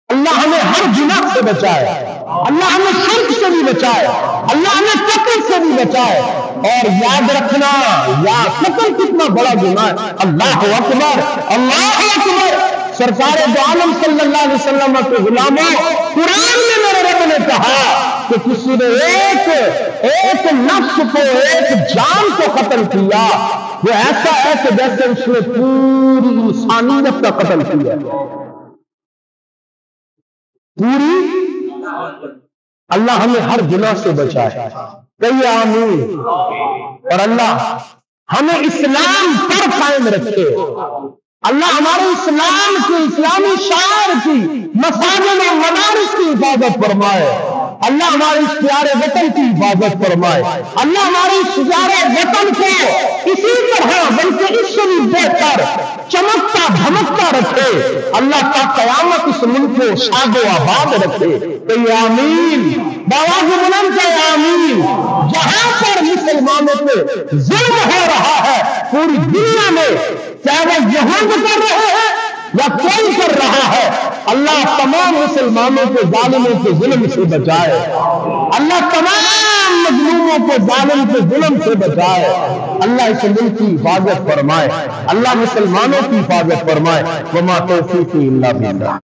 اللہ ہمیں ہر گناہ سے بچائے، اللہ ہمیں شرک سے بھی بچائے، اللہ ہمیں قتل سے بھی بچائے۔ اور یاد رکھنا یا قتل کتنا بڑا گناہ ہے۔ اللہ اکبر، اللہ اکبر۔ سرکار دو عالم صلی اللہ علیہ وسلم کے غلاموں، قرآن میں میرے رب نے کہا کہ کسی نے ایک نفس کو، ایک جان کو قتل کیا، وہ ایسا ہے کہ جیسے اس نے پوری انسانیت کا قتل کیا، پوری۔ اللہ ہمیں ہر گناہ سے بچائے، کہیے آمین۔ اور اللہ ہمیں اسلام پر قائم رکھے، اللہ ہمارے اسلام کی، اسلامی شعائر کی، مساجد و مدارس کی حفاظت فرمائے، اللہ ہمارے اس پیارے وطن کی حفاظت فرمائے، اللہ ہمارے اس پیارے وطن کو اسی طرح بلکہ اس سے بھی بہتر چمکتا دھمکتا رکھے، اللہ کا قیامت اس ملک کو شاد و آباد رکھے، کہ آمین، باواز بلند کہ آمین۔ جہاں پر مسلمانوں پہ ظلم ہو رہا ہے پوری دنیا میں، چاہے وہ یہود کر رہے ہیں یا کوئی کر رہا ہے، اللہ تمام مسلمانوں کو ظالموں کے ظلم سے بچائے، اللہ تمام مظلوموں کو ظالم کے ظلم سے بچائے، اللہ اس ملک کی حفاظت فرمائے، اللہ مسلمانوں کی حفاظت فرمائے۔ وما توفیقی الا باللہ۔